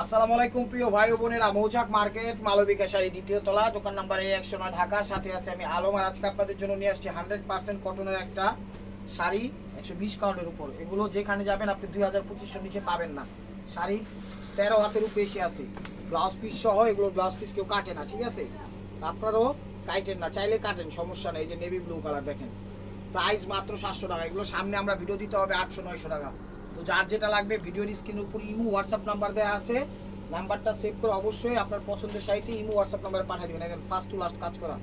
আসসালামু আলাইকুম প্রিয় ভাই ও বোনেরা, মৌচাক মার্কেট মালবিকা শাড়ি দ্বিতীয় তলা, দোকান নাম্বার A109, ঢাকা। সাথে আছে আমি আলম। আর আজকে আপনাদের জন্য নিয়ে আসছি 100% কটনের একটা শাড়ি 120 কাউন্টের উপর। এগুলো যেখানে যাবেন আপনি 2025 নিচে পাবেন না। শাড়ি 13 হাতের উপর বেশি আছে, ব্লাউজ পিস সহ। এগুলো ব্লাউজ পিস কেউ কাটে না, ঠিক আছে? আপনারাও কাটেন না, চাইলে কাটেন, সমস্যা নেই। এই যে নেভি ব্লু কালার দেখেন, প্রাইস মাত্র 700 টাকা। এগুলো সামনে আমরা ভিডিও দিতে হবে 800-900 টাকা। তো যার যেটা লাগবে ভিডিওর স্ক্রিনের উপর ইমো হোয়াটসঅ্যাপ নাম্বার দেওয়া আছে, নাম্বারটা সেভ করে অবশ্যই আপনার পছন্দের সাইটে ইমো হোয়াটসঅ্যাপ নাম্বারে পাঠিয়ে দিবেন। একদম ফার্স্ট টু লাস্ট কাজ করা,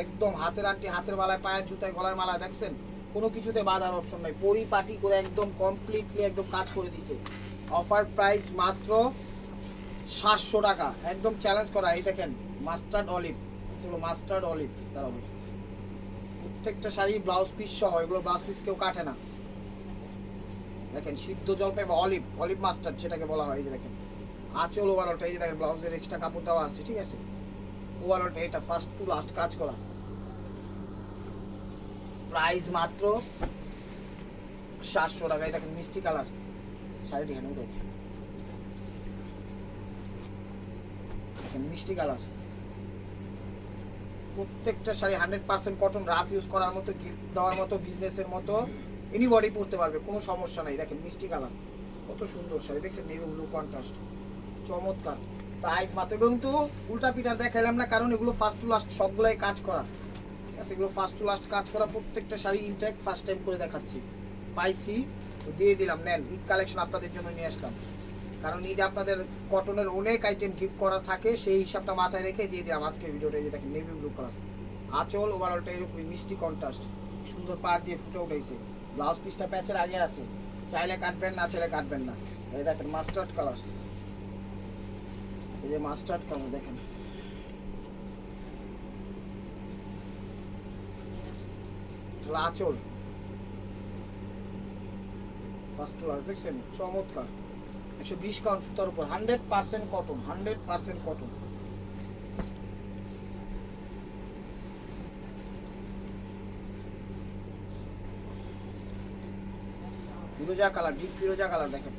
একদম হাতের আংটি, হাতের মালায়, পায়ের জুতায়, গলার মালা, দেখছেন কোনো কিছুতে বাঁধার অপশন নাই। পরিপাটি করে একদম কমপ্লিটলি একদম কাজ করে দিছে। অফার প্রাইস মাত্র 700 টাকা, একদম চ্যালেঞ্জ করা। এই দেখেন মাস্টার্ড অলিভ, চলো মাস্টার্ড অলিভ দাঁড়াবো। প্রত্যেকটা শাড়ি ব্লাউজ পিস সহ, এগুলো ব্লাউজ পিস কেউ কাটে না। দেখেন সিদ্ধ জলপাই বা অলিভ, অলিভ মাস্টার্ড যেটাকে বলা হয়। এই যে দেখেন আঁচল ওভারঅলটা, এই যে দেখেন ব্লাউজের এক্সট্রা কাপড় দেওয়া আছে, ঠিক আছে? ওভারঅলটা এটা ফার্স্ট টু লাস্ট কাজ করা। প্রাইস মাত্র 700 টাকা। এই দেখেন মিষ্টি কালার শাড়িটি, হ্যাঁ দেখেন মিষ্টি কালার। প্রত্যেকটা শাড়ি 100% কটন, রাফ ইউজ করার মতো, গিফট দেওয়ার মতো, বিজনেসের মতো, এনিবডি পরতে পারবে, কোনো সমস্যা নাই। দেখেন মিষ্টি কালার, কত সুন্দর শাড়ি, দেখছেন নেভি ব্লু কন্ট্রাস্ট, চমৎকার। প্রাইস মাত্র। কিন্তু উল্টা পিটা দেখাইলাম না, কারণ এগুলো ফার্স্ট টু লাস্ট সবগুলাই কাজ করা, ঠিক আছে? এগুলো ফার্স্ট টু লাস্ট কাজ করা, প্রত্যেকটা শাড়ি ইনটেক ফার্স্ট টাইম করে দেখাচ্ছি। পাইছি তো দিয়ে দিলাম, নেন। ঈদ কালেকশন আপনাদের জন্য নিয়ে আসলাম, কারণ ঈদে আপনাদের কটনের অনেক আইটেম গিফট করা থাকে, সেই হিসাবটা মাথায় রেখে দিয়ে দিলাম আজকের ভিডিওটা। যে দেখেন নেভি ব্লু কালার, আঁচল ওভারঅলটা এরকমই মিষ্টি কন্ট্রাস্ট, সুন্দর পাড় দিয়ে ফুটে উঠেছে। ব্লাউজ পিসটা প্যাচের আগে আছে, চাইলে কাটবেন, না চাইলে কাটবেন না। এই দেখেন মাস্টার্ড কালার, এই যে মাস্টার্ড কালার দেখেন, আঁচল ফার্স্ট লাস্ট, দেখছেন চমৎকার। 120 কাউন্ট সুতার উপর, 100% কটন, 100% কটন। ফিরোজা কালার, ডিপ ফিরোজা কালার দেখেন।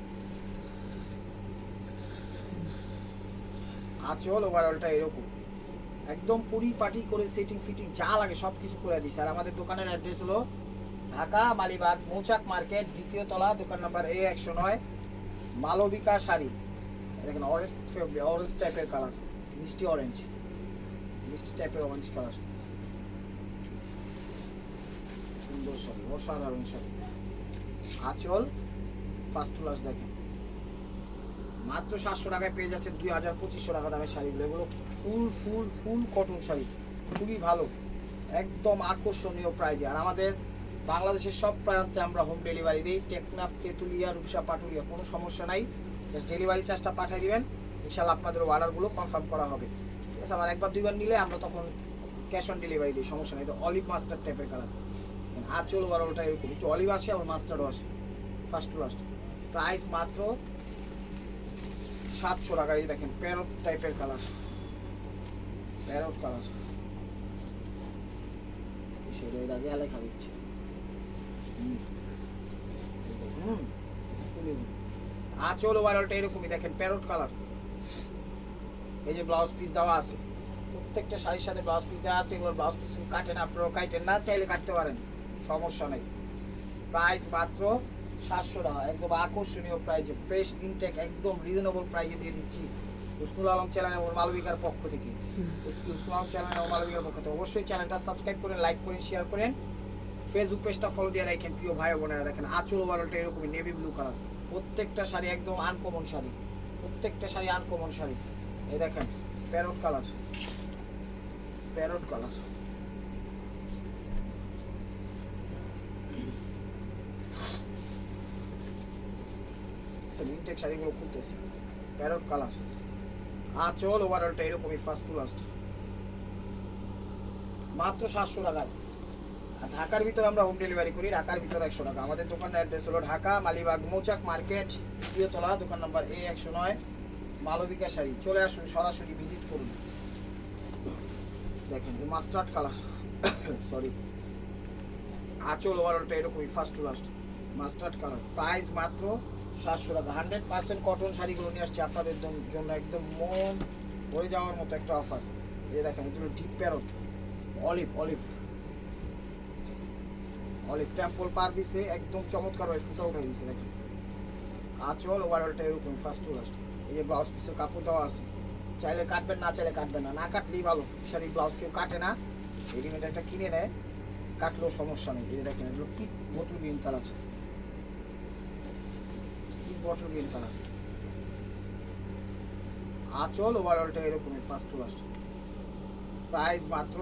আঁচল ওভারঅলটা এরকম একদম পরিপাটি করে সেটিং ফিটিং যা লাগে সব কিছু করে দিছে। আর আমাদের দোকানের অ্যাড্রেস হলো ঢাকা মালিবাগ মৌচাক মার্কেট দ্বিতীয় তলা, দোকান নাম্বার A109, মালবিকা শাড়ি। দেখেন অরেঞ্জ, অরেঞ্জ টাইপের কালার, মিষ্টি অরেঞ্জ, মিষ্টি টাইপের অরেঞ্জ কালার, সুন্দর শাড়ি, অসাধারণ শাড়ি। আঁচল ফার্স্ট ক্লাস দেখেন, মাত্র 700 টাকায় পেয়ে যাচ্ছেন 2000-2500 টাকা দামের শাড়িগুলো। এগুলো ফুল ফুল ফুল কটন শাড়ি, খুবই ভালো, একদম আকর্ষণীয় প্রাইজে। আর আমাদের বাংলাদেশের সব প্রান্তে আমরা হোম ডেলিভারি দিই, টেকনাফ, তেঁতুলিয়া, রূপসা, পাটুলিয়া, কোনো সমস্যা নাই। জাস্ট ডেলিভারি চার্জটা পাঠিয়ে দিবেন, ইনশাল্লাহ আপনাদের অর্ডারগুলো কনফার্ম করা হবে, ঠিক আছে? আবার একবার দুইবার নিলে আমরা তখন ক্যাশ অন ডেলিভারি দিই, সমস্যা নেই। এটা অলিভ মাস্টার টাইপের কালার, আঁচল ওভারঅলটা এরকম একটু অলিভ আসে, আবার মাস্টার্ডও আসে, ফার্স্ট টু লাস্ট। প্রাইস মাত্র 700 টাকা। এই দেখেন প্যারট টাইপের কালার, প্যারট কালার, সেটাই দাগে আলাই খাবিচ্ছে। আঁচল ওভারঅলটা এরকমই দেখেন, প্যারট কালার। এই যে ব্লাউজ পিস দেওয়া আছে, প্রত্যেকটা শাড়ির সাথে ব্লাউজ পিস দেওয়া আছে। এগুলো ব্লাউজ পিস কাটেন, আপনারাও কাটেন, না চাইলে কাটতে পারেন, সমস্যা নেই। প্রাইস মাত্র 700 টাকা, একদম আকর্ষণীয় প্রাইজে, ফ্রেশ ইনটেক, একদম রিজনেবল প্রাইজে দিয়ে দিচ্ছি হুসনুল আলম চ্যানেল ও মালবিকার পক্ষ থেকে। হুসনুল আলম চ্যানেল ও মালবিকার পক্ষ থেকে অবশ্যই চ্যানেলটা সাবস্ক্রাইব করেন, লাইক করেন, শেয়ার করেন, ফেসবুক পেজটা ফলো দিয়ে রাখেন প্রিয় ভাই বোনেরা। দেখেন আঁচল ওভারঅলটা এরকমই নেভি ব্লু কালার, প্রত্যেকটা শাড়ি একদম আনকমন শাড়ি, প্রত্যেকটা শাড়ি আনকমন শাড়ি। এই দেখেন প্যারট কালার, প্যারট কালার, ইনটেক শাড়িগুলো খুলতেছে, প্যারট কালার। আঁচল ওভারঅলটা এরকমই ফার্স্ট টু লাস্ট, মাত্র 700 টাকায়। আর ঢাকার ভিতরে আমরা হোম ডেলিভারি করি, ঢাকার ভিতরে 100 টাকা। আমাদের দোকানের অ্যাড্রেস হলো ঢাকা মালিবাগ মৌচাক মার্কেট দ্বিতীয় তলা, দোকান নাম্বার A109, মালবিকা শাড়ি। চলে আসুন, সরাসরি ভিজিট করুন। দেখেন মাস্টার্ড কালার, সরি, আঁচল ওভারঅলটা এরকমই first to last, mustard colour. Price মাত্র 700 টাকা 100% কটন শাড়িগুলো নিয়ে আসছি আপনাদের জন্য একদম মন ভরে যাওয়ার মতো একটা অফার। এই দেখেন এগুলো deep parrot olive olive olive temple পার দিছে একদম চমৎকার ভাবে ফুটা উঠে দিছে। দেখেন আঁচল ওভারঅলটা এরকম ফার্স্ট টু লাস্ট। এই যে ব্লাউজ পিসের কাপড় দেওয়া আছে, চাইলে কাটবেন না চাইলে কাটবেন না, না কাটলেই ভালো। শাড়ি ব্লাউজ কেউ কাটে না, রেডিমেড একটা কিনে নেয়, কাটলেও সমস্যা নেই। এই যে দেখেন এগুলো কি বটল গ্রিন কালার, কি বটল গ্রিন কালার। আঁচল ওভারঅলটা এরকমই ফার্স্ট টু লাস্ট। প্রাইস মাত্র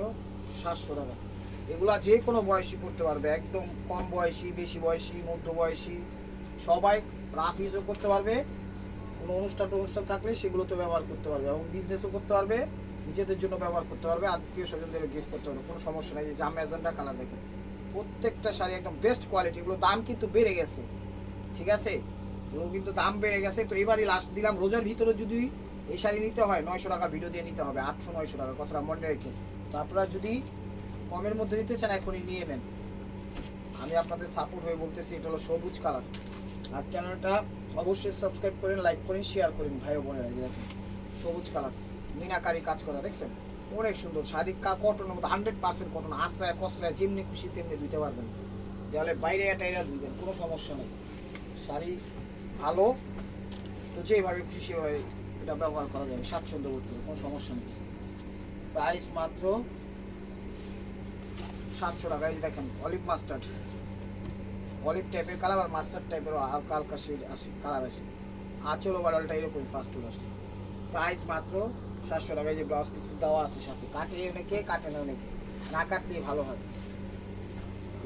700 টাকা। এগুলা যে কোনো বয়সী পড়তে পারবে, একদম কম বয়সী, বেশি বয়সী, মধ্য বয়সী, সবাই রাফ ইউজও করতে পারবে। কোনো অনুষ্ঠান থাকলে সেগুলোতে ব্যবহার করতে পারবে এবং বিজনেসও করতে পারবে, নিজেদের জন্য ব্যবহার করতে পারবে, আত্মীয় স্বজনদের গিফট করতে পারবে, কোনো সমস্যা নেই। যে জাম ম্যাজেন্টা কালার দেখেন, প্রত্যেকটা শাড়ি একদম বেস্ট কোয়ালিটি। এগুলো দাম কিন্তু বেড়ে গেছে, ঠিক আছে, এগুলো কিন্তু দাম বেড়ে গেছে। তো এবারই লাস্ট দিলাম, রোজার ভিতরে যদি এই শাড়ি নিতে হয় 900 টাকা ভিডিও দিয়ে নিতে হবে, 800-900 টাকা, কথাটা মনে রেখে। তো আপনারা যদি কমের মধ্যে নিতে চান এখনই নিয়ে নেন, আমি আপনাদের সাপোর্ট হয়ে বলতেছি। এটা হলো সবুজ কালার। আর চ্যানেলটা অবশ্যই সাবস্ক্রাইব করেন, লাইক করেন, শেয়ার করেন ভাই ও বোনেরা। দেখেন সবুজ কালার, মিনাকারি কাজ করা, দেখছেন অনেক সুন্দর শাড়ি। কটনের মতো 100% কটন, আশ্রয় কসরায় যেমনি খুশি তেমনি ধুইতে পারবেন, তাহলে বাইরে টাইরা ধুইবেন, কোনো সমস্যা নেই। শাড়ি ভালো, তো যেভাবে খুশি সেভাবে এটা ব্যবহার করা যাবে, স্বাচ্ছন্দ্য বোধ করে, কোনো সমস্যা নেই। প্রাইস মাত্র 700 টাকা। এই দেখেন অলিভ মাস্টার্ড, অলিভ টাইপের কালার আর মাস্টার্ড টাইপের হালকা হালকা শেড আসে, কালার আসে। আঁচল ওভারঅলটা এরকম ফার্স্ট টু লাস্ট। প্রাইস মাত্র 700 টাকা। যে ব্লাউজ পিস দেওয়া আছে সাথে, কাটে অনেকে, কাটে না অনেকে, না কাটলেই ভালো হয়।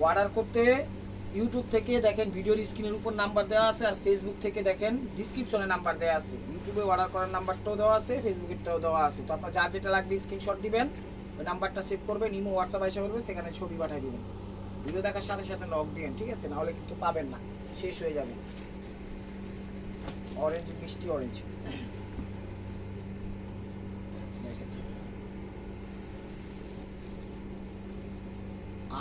অর্ডার করতে ইউটিউব থেকে দেখেন ভিডিওর স্ক্রিনের উপর নাম্বার দেওয়া আছে, আর ফেসবুক থেকে দেখেন ডিসক্রিপশনে নাম্বার দেওয়া আছে। ইউটিউবে অর্ডার করার নাম্বারটাও দেওয়া আছে, ফেসবুকেরটাও দেওয়া আছে। তো আপনার যার যেটা লাগবে স্ক্রিনশট দিবেন, ওই নাম্বারটা সেভ করবেন, ইমো হোয়াটসঅ্যাপ এসে বলবে, সেখানে ছবি পাঠিয়ে দিবেন। ভিডিও দেখার সাথে সাথে নক দিবেন, ঠিক আছে, নাহলে কিন্তু পাবেন না, শেষ হয়ে যাবে। অরেঞ্জ, মিষ্টি অরেঞ্জ,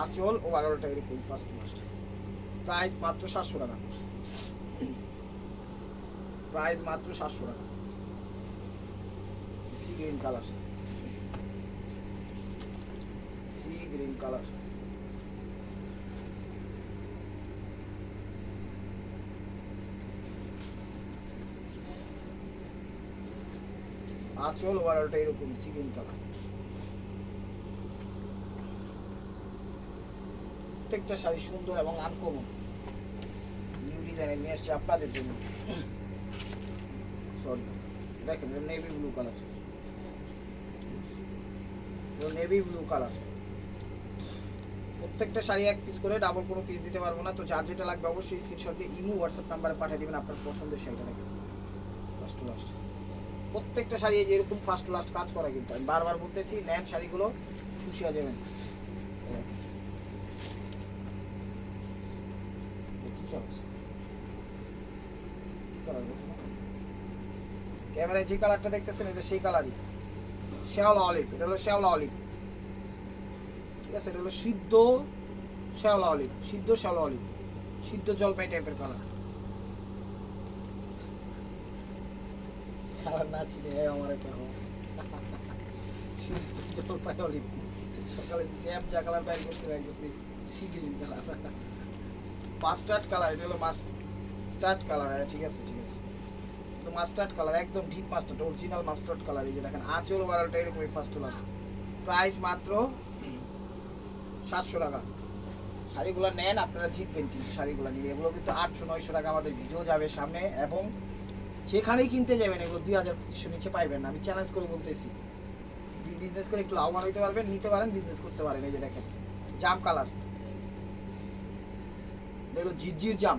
আঁচল ওভারঅলটা এরকম ফার্স্ট টু লাস্ট। প্রাইস মাত্র 700 টাকা। প্রাইস মাত্র 700 টাকা। C green colour, sea green colour, আঁচল ওভারঅলটা এরকম সি গ্রিন কালার। প্রত্যেকটা শাড়ি সুন্দর এবং আনকমন, নিউ ডিজাইনের নিয়ে আসছে আপনাদের জন্য। সরি, দেখেন navy blue colour, navy blue colour. প্রত্যেকটা শাড়ি এক পিস করে, ডাবল কোনো পিস দিতে পারবো না। তো যার যেটা লাগবে অবশ্যই স্ক্রিনশট দিয়ে ইমো হোয়াটসঅ্যাপ নাম্বারে পাঠিয়ে দিবেন আপনার পছন্দের শাড়িটা। দেখেন ফার্স্ট টু লাস্ট, প্রত্যেকটা শাড়ি এই যে এরকম ফার্স্ট টু লাস্ট কাজ করা, কিন্তু আমি বারবার বলতেছি নেন শাড়িগুলো, খুশি হয়ে যাবেন। ক্যামেরায় যে কালারটা দেখতেছেন এটা সেই কালারই, শ্যাওলা অলিভ। এটা হলো শ্যাওলা অলিভ, ঠিক আছে, এটা হলো সিদ্ধ শ্যাওলা অলিভ, সিদ্ধ শ্যাওলা অলিভ, সিদ্ধ জলপাই টাইপের কালার। কালার না চিনে আমার সিদ্ধ জলপাই অলিভ। সকালে স্যাপ যা কালার বাইর করতে বাইর করছি, C green colour, mustard colour. এটা হলো মাস্টার্ড কালার, ঠিক আছে ঠিক আছে, তো মাস্টার্ড কালার একদম deep mustard, original mustard colour. এই যে দেখেন আঁচল ওভারঅলটা এরকমই ফার্স্ট টু লাস্ট। প্রাইস মাত্র 700 টাকা। শাড়িগুলো নেন, আপনারা জিতবেন কিন্তু শাড়িগুলো নিয়ে। এগুলো কিন্তু 800-900 টাকা আমাদের ভিডিও যাবে সামনে, এবং যেখানেই কিনতে যাবেন এগুলো 2000-2500 নিচে পাইবেন না, আমি চ্যালেঞ্জ করে বলতেছি। বিজনেস করে একটু লাভবান হইতে পারবেন, নিতে পারেন, বিজনেস করতে পারেন। এই যে দেখেন জাম কালার, এগুলো ঝিরঝির জাম,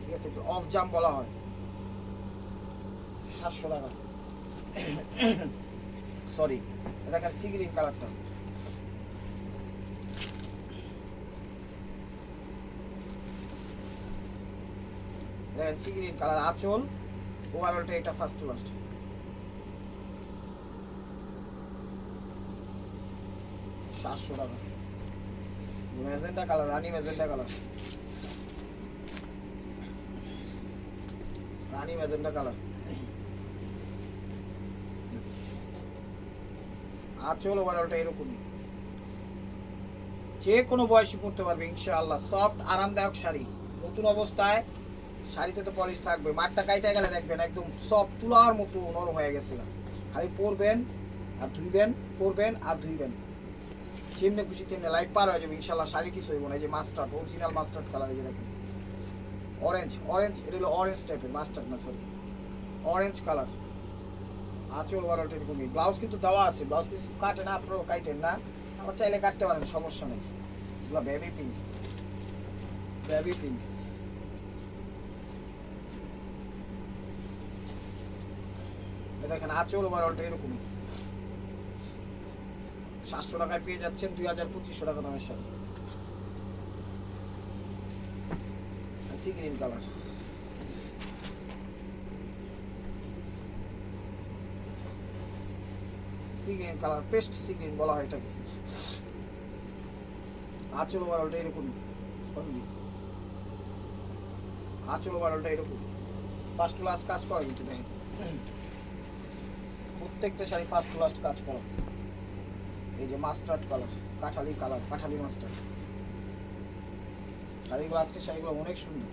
ঠিক আছে, একটু অফ জাম বলা হয়, 700 টাকা। সরি, দেখেন সি গ্রিন কালারটা, দেখেন সি গ্রিন কালার, আঁচল ওভারঅলটা এটা ফার্স্ট টু লাস্ট। 700 টাকা। ম্যাজেন্টা কালার, রানী ম্যাজেন্টা কালার, রানী ম্যাজেন্টা কালার। আঁচল ওভারঅলটা এরকমই, যে কোনো বয়সী পড়তে পারবে ইনশাআল্লাহ। সফট আরামদায়ক শাড়ি, নতুন অবস্থায় শাড়িতে তো পলিশ থাকবে, মাঠটা কাইতে গেলে দেখবেন একদম সফট তুলার মতো নরম হয়ে গেছে। খালি পরবেন আর ধুইবেন, পরবেন আর ধুইবেন, যেমনি খুশি তেমনি লাইফ পার হয়ে যাবে ইনশাআল্লাহ। শাড়ি কিছু হইব না। এই যে মাস্টার্ড, অরিজিনাল মাস্টার্ড কালার, এই যে দেখেন অরেঞ্জ, অরেঞ্জ, এটা হলো অরেঞ্জ টাইপের, মাস্টার্ড না সরি, অরেঞ্জ কালার। আঁচল ওভারঅলটা এরকমই। ব্লাউজ কিন্তু দেওয়া আছে, ব্লাউজ পিস কাটে না, আপনারাও কাটেন না, আমার চাইলে কাটতে পারেন, সমস্যা নেই। এগুলো বেবি পিঙ্ক, বেবি পিঙ্ক। দেখেন আঁচল ওভারঅলটা এরকমই। 700 টাকায় পেয়ে যাচ্ছেন 2200 টাকা দামের sari. Sea green colour, sea green colour, পেস্ট সি গ্রিন বলা হয় এটাকে। আঁচল ওভারঅলটা এরকমই, আঁচল ওভারঅলটা এরকম। ফার্স্ট টু লাস্ট কাজ করা কিন্তু দেখেন, প্রত্যেকটা শাড়ি ফার্স্ট টু লাস্ট কাজ করা। এই যে mustard colour, Kathali colour, Kathali mustard শাড়িগুলো, আজকে শাড়িগুলো অনেক সুন্দর।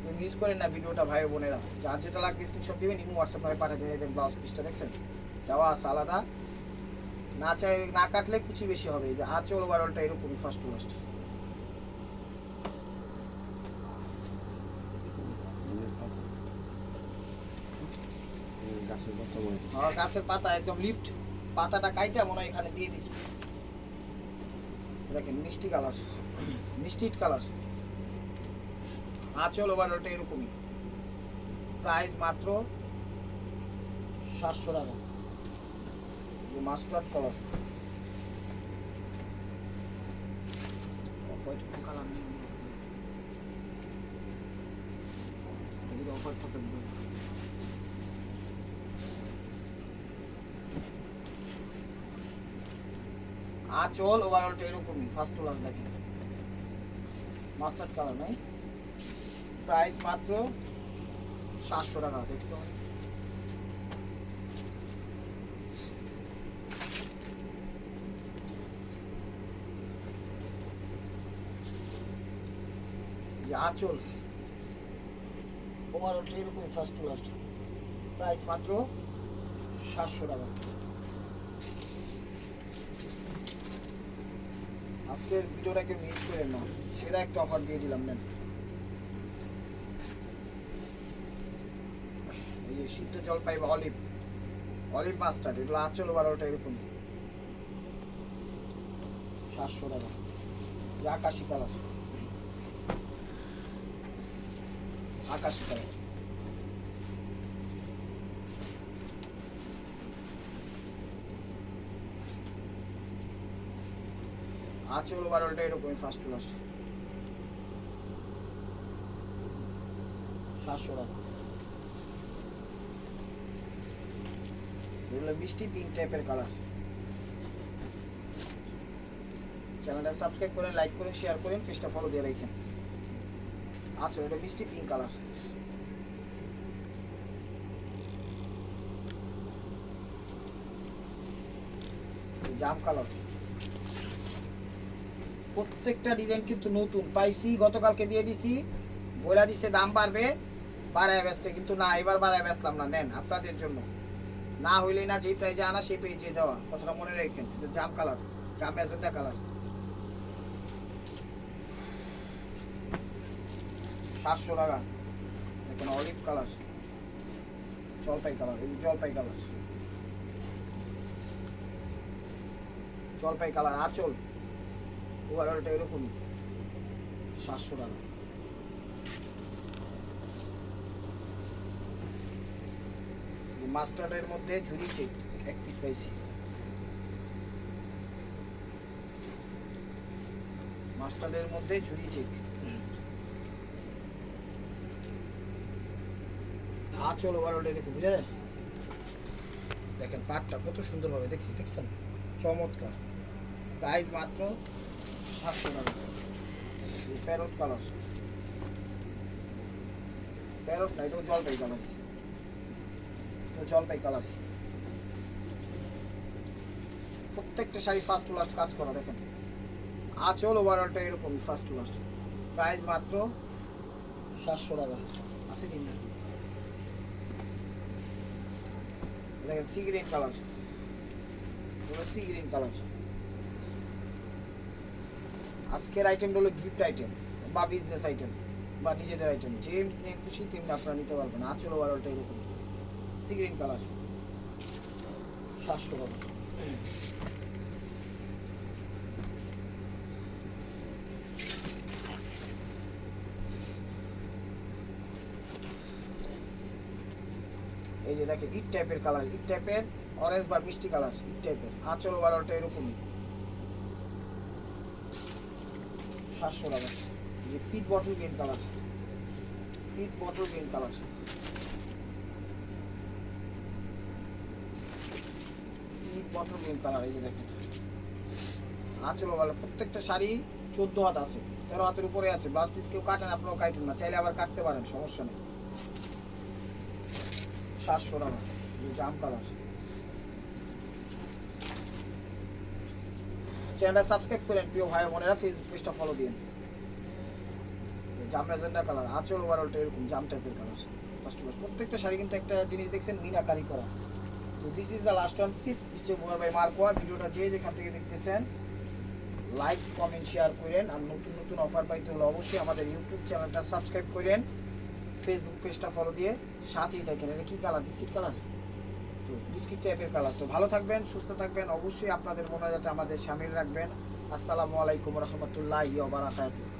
কেউ মিস করেন না ভিডিওটা ভাই বোনেরা, যার যেটা লাগবে স্ক্রিনশট দিবেন, ইমো হোয়াটসঅ্যাপ ভাবে পাঠিয়ে দেবেন। ব্লাউজ পিসটা দেখছেন দেওয়া আছে আলাদা, না চাই না কাটলে কুচি বেশি হবে। এই যে আঁচল ওভারঅলটা এরকমই ফার্স্ট টু লাস্ট। গাছের পাতা একদম লিফট, পাতাটা কাইটা মনে হয় এখানে দিয়ে দিছি। দেখেন মিষ্টি কালার, মিষ্টি কালার। আঁচল ওভারঅলটা এরকমই, প্রাইস মাত্র 700 টাকা। মাস্টার্ড কালার, কালার নেই, অফার থাকে। আঁচল ওভারঅলটা এরকমই ফার্স্ট টু লাস্ট। দেখেন মাস্টার্ড কালার নাই, প্রাইস মাত্র 700 টাকা। দেখতে হবে আঁচল ওভারঅলটা এরকমই ফার্স্ট টু লাস্ট, প্রাইস মাত্র 700 টাকা। আজকের ভিডিওটাকে মিস করেন না, সেটা একটা অফার দিয়ে দিলাম। নেন এই যে সিদ্ধ জলপাই বা অলিভ, অলিভ মাস্টার্ড, এগুলো আঁচল ওভারঅলটা এরকম 700 টাকা। আকাশি কালার, আকাশি কালার। আঁচল ওভারঅলটা এরকমই ফার্স্ট টু লাস্ট, 700 টাকা। এগুলো মিষ্টি পিঙ্ক টাইপের কালার। চ্যানেলটা সাবস্ক্রাইব করেন, লাইক করেন, শেয়ার করেন, পেজটা ফলো দিয়ে রাখেন। আচ্ছা এটা মিষ্টি পিঙ্ক কালার, জাম কালার। প্রত্যেকটা ডিজাইন কিন্তু নতুন পাইছি, গতকালকে দিয়ে দিছি, বইলা দিচ্ছে দাম বাড়বে, বাড়ায় বেচতে, কিন্তু না এবার বাড়ায় বেচলাম না। নেন আপনাদের জন্য, না হইলে না, যে প্রাইজে আনা সেই প্রাইজে দেওয়া, কথাটা মনে রাখেন। জাম কালার, জাম ম্যাজেন্টা কালার, 700 টাকা। দেখেন অলিভ কালার, জলপাই কালার, এই জলপাই কালার, জলপাই কালার। আঁচল ওভারঅলটা এরকমই 700 টাকা। মাস্টার্ডের মধ্যে ঝুরি চেক এক পিস পাইছি, মাস্টার্ডের মধ্যে ঝুরি চেক। আঁচল ওভারঅলটা এরকম, বুঝা যায়? দেখেন পাটটা কত সুন্দর ভাবে দেখছেন, চমৎকার। প্রাইস মাত্র 700 টাকা। প্যারট কালার, প্যারট না, এটাও জলপাই কালার, জলপাই কালার। প্রত্যেকটা শাড়ি ফার্স্ট টু লাস্ট কাজ করা দেখেন। আঁচল ওভারঅলটা এরকমই ফার্স্ট টু লাস্ট। প্রাইস মাত্র 700 টাকা। আছে কি না দেখেন, C green colour, sea green colour. আজকের আইটেমটা হলো গিফট আইটেম বা বিজনেস আইটেম বা নিজেদের আইটেম, যে খুশি তেমনি আপনারা নিতে পারবেন। আঁচল ওভারঅলটা এরকম সি গ্রিন কালার, 700 টাকা। এই যে দেখেন ইট টাইপের কালার, ইট টাইপের অরেঞ্জ বা মিষ্টি কালার, ইট টাইপের। আঁচল ওভারঅলটা এরকমই 700 টাকা। এই যে পিট বটল গ্রিন কালার, পিট বটল গ্রিন কালার, পিট বটল গ্রিন কালার। এই যে দেখেন আঁচল ওভারঅল। প্রত্যেকটা শাড়ি 14 হাত আছে, 13 হাতের উপরে আছে। ব্লাউজ পিস কেউ কাটেন, আপনারাও কাটেন না, চাইলে আবার কাটতে পারেন, সমস্যা নেই। 700 টাকা। জাম কালার। চ্যানেলটা সাবস্ক্রাইব করেন প্রিয় ভাই বোনেরা, ফেসবুক পেজটা ফলো দিন। জাম ম্যাজেন্ডা কালার, আঁচল ওভারঅলটা এরকম জাম টাইপের কালার। ফার্স্ট ক্লাস প্রত্যেকটা শাড়ি কিন্তু একটা জিনিস দেখছেন মিনাকারি করা। তো this is the last one piece step over by মার্কোয়া। ভিডিওটা যে যেখান থেকে দেখতেছেন লাইক কমেন্ট শেয়ার করেন। আর নতুন নতুন অফার পাইতে হলে অবশ্যই আমাদের ইউটিউব চ্যানেলটা সাবস্ক্রাইব করেন, ফেসবুক পেজটা ফলো দিয়ে সাথেই থাকেন। এটা কি কালার? বিস্কিট কালার, তো বিস্কিট টাইপের কালার। তো ভালো থাকবেন, সুস্থ থাকবেন, অবশ্যই আপনাদের মনে যাতে আমাদের সামিল রাখবেন। আসসালামু আলাইকুম রহমতুল্লাহি ওয়া বারাকাতুহু।